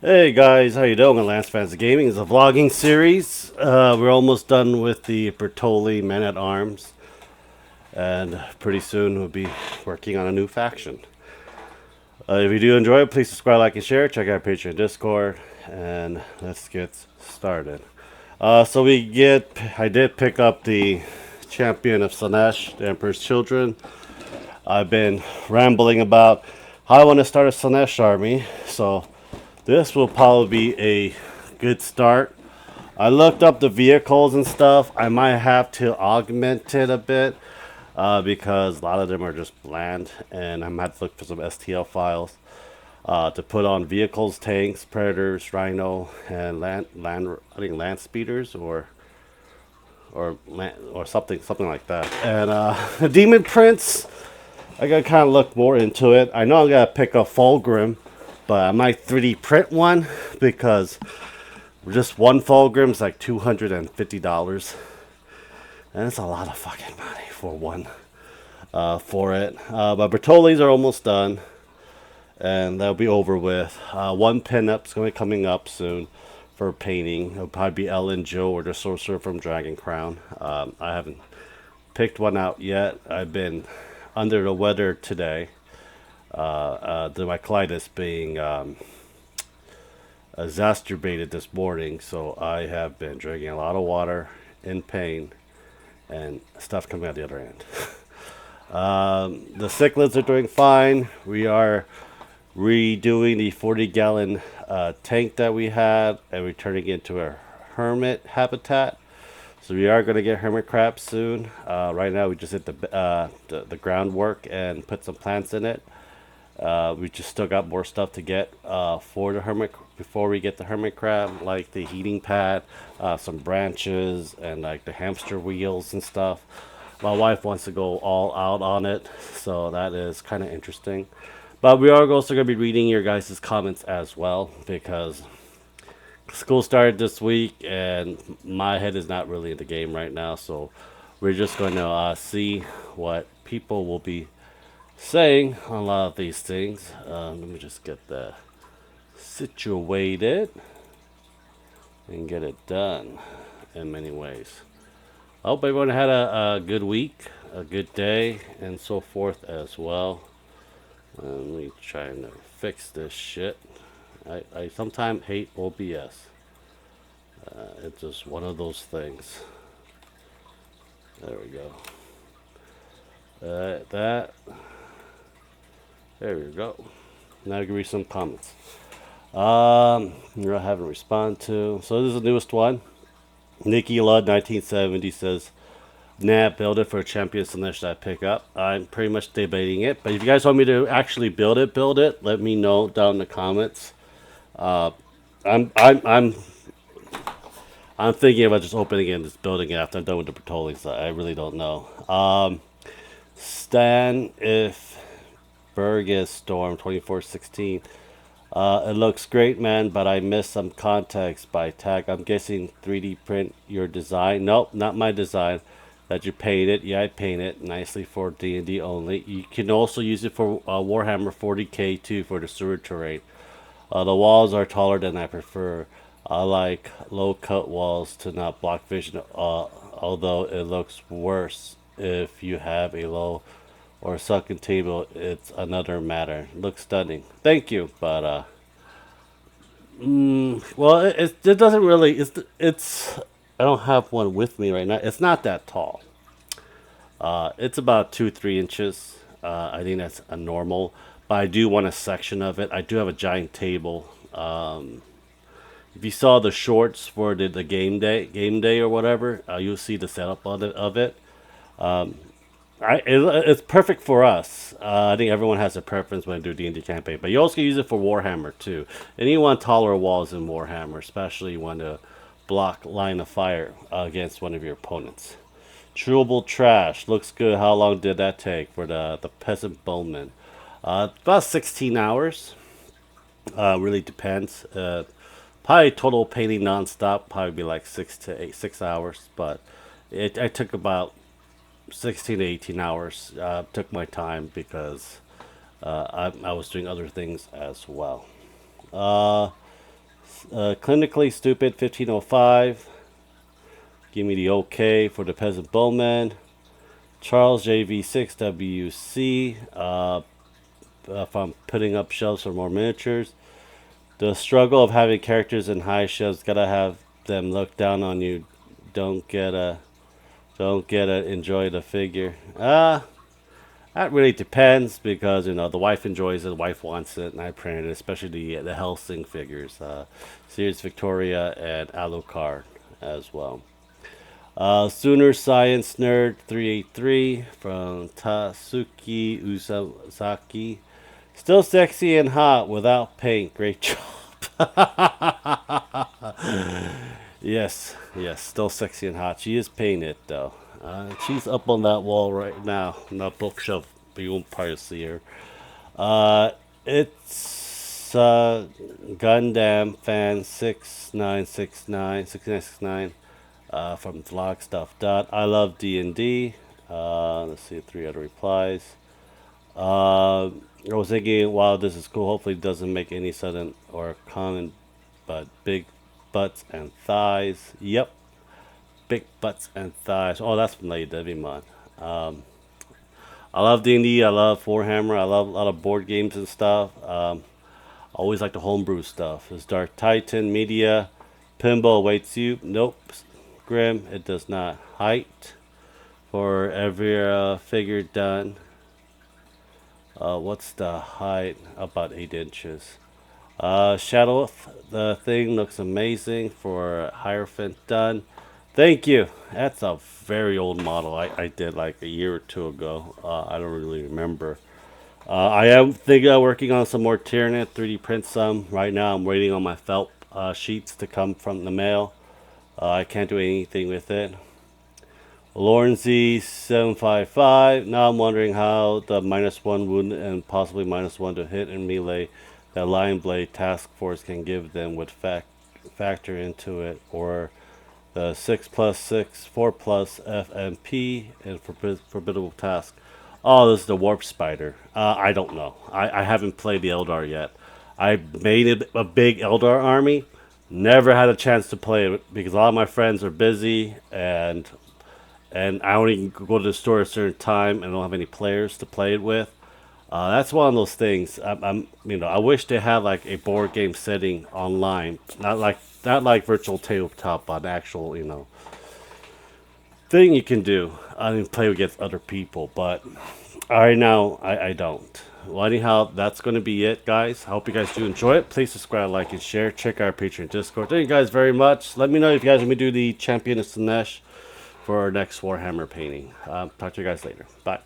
Hey guys, how you doing? Lance Fans of Gaming is a vlogging series. We're almost done with the Bertoli Men at Arms, and pretty soon we'll be working on a new faction. If you do enjoy it, please subscribe, like, and share. Check out Patreon, Discord, and let's get started. I did pick up the Champion of Slaanesh, the Emperor's Children. I've been rambling about how I want to start a Slaanesh army, so this will probably be a good start. I looked up the vehicles and stuff. I might have to augment it a bit because a lot of them are just bland, and I might have to look for some STL files to put on vehicles, tanks, predators, rhino, and I think land speeders or something like that. And Demon Prince, I gotta kind of look more into it. I know I gotta pick up Fulgrim, but I might 3D print one because just one Fulgrim is like $250, and it's a lot of fucking money for one for it. But Bertoli's are almost done, and that'll be over with. One pinup's gonna be coming up soon for painting. It'll probably be Ellen Joe or the Sorcerer from Dragon Crown. I haven't picked one out yet. I've been under the weather today. My colitis being exacerbated this morning, so I have been drinking a lot of water, in pain, and stuff coming out the other end. The cichlids are doing fine. We are redoing the 40-gallon tank that we had and returning it to a hermit habitat. So we are going to get hermit crabs soon. Right now, we just hit the groundwork and put some plants in it. We just still got more stuff to get for the hermit before we get the hermit crab, like the heating pad, some branches, and like the hamster wheels and stuff. My wife wants to go all out on it, so that is kind of interesting. But we are also going to be reading your guys' comments as well because school started this week and my head is not really in the game right now. So we're just going to see what people will be saying on a lot of these things. Let me just get that situated and get it done in many ways. I hope everyone had a good week, a good day, and so forth as well. Let me try and fix this shit. I sometimes hate OBS. It's just one of those things. There we go. That. There we go. Now I can read some comments. I haven't responded to. So this is the newest one. Nikki Ludd 1970 says, "Nah, build it for a champion Slaanesh that I pick up." I'm pretty much debating it, but if you guys want me to actually build it. Let me know down in the comments. Uh, I'm I'm I'm I'm thinking about just opening it and just building it after I'm done with the Bertollis. I really don't know. Stan if Burgess Storm 2416. It looks great, man, but I missed some context by tag. I'm guessing 3D print your design. Nope, not my design. That you painted. Yeah, I painted nicely for D&D only. You can also use it for Warhammer 40k too for the sewer terrain. The walls are taller than I prefer. I like low cut walls to not block vision, although it looks worse if you have a low or sunken table. It's another matter. Looks stunning. Thank you, but well, it doesn't really. It's. I don't have one with me right now. It's not that tall. It's about 2 3 inches. I think that's a normal. But I do want a section of it. I do have a giant table. If you saw the shorts for the game day or whatever, you'll see the setup of it. It's perfect for us. I think everyone has a preference when they do D&D campaign, but you also can use it for Warhammer too. And you want taller walls in Warhammer, especially when to block line of fire against one of your opponents. Chewable trash looks good. How long did that take for the peasant bowman? About 16 hours. Really depends. Probably total painting nonstop. Probably be like 6 hours, but I took about 16 to 18 hours. Took my time because I was doing other things as well. Clinically Stupid 1505. Give me the okay for the Peasant Bowman. Charles JV6WC. If I'm putting up shelves for more miniatures. The struggle of having characters in high shelves, gotta have them look down on you. Don't get a, enjoy the figure. That really depends because the wife enjoys it, the wife wants it, and I printed it, especially the Helsing figures, Series Victoria and Alucard as well. Sooner Science Nerd 383 from Tatsuki Usazaki. Still sexy and hot without paint. Great job. Yes, still sexy and hot. She is painted though. She's up on that wall right now, on that bookshelf. But you won't probably see her. It's Gundam fan 6969 from Vlog Stuff. I love D&D. Let's see 3 other replies. I was thinking, wow, this is cool. Hopefully, it doesn't make any sudden or common, but big butts and thighs. Yep, big butts and thighs. Oh, that's from Lady Devimon. I love D&D. I love Warhammer. I love a lot of board games and stuff. Always like the homebrew stuff. It's Dark Titan Media. Pinball awaits you. Nope. Grim. It does not. Height for every figure done. What's the height? About 8 inches. Shadow, the thing looks amazing for Hierophant done. Thank you. That's a very old model I did like a year or two ago. I don't really remember. I am thinking of working on some more Tyranid 3D print some. Right now I'm waiting on my felt sheets to come from the mail. I can't do anything with it. Lawrence 755. Now I'm wondering how the -1 wound and possibly -1 to hit and melee that Lion Blade Task Force can give them would factor into it, or the 6+6 4+ FMP and Formidable Task. Oh, this is the Warp Spider. I don't know. I haven't played the Eldar yet. I made it a big Eldar army. Never had a chance to play it because a lot of my friends are busy and I only go to the store at a certain time and I don't have any players to play it with. That's one of those things. I wish they had like a board game setting online, not like virtual tabletop, but actual, thing you can do. I mean, play against other people, but right now I don't. Well, anyhow, that's going to be it, guys. I hope you guys do enjoy it. Please subscribe, like, and share. Check out our Patreon Discord. Thank you guys very much. Let me know if you guys want me to do the Champion of Slaanesh for our next Warhammer painting. Talk to you guys later. Bye.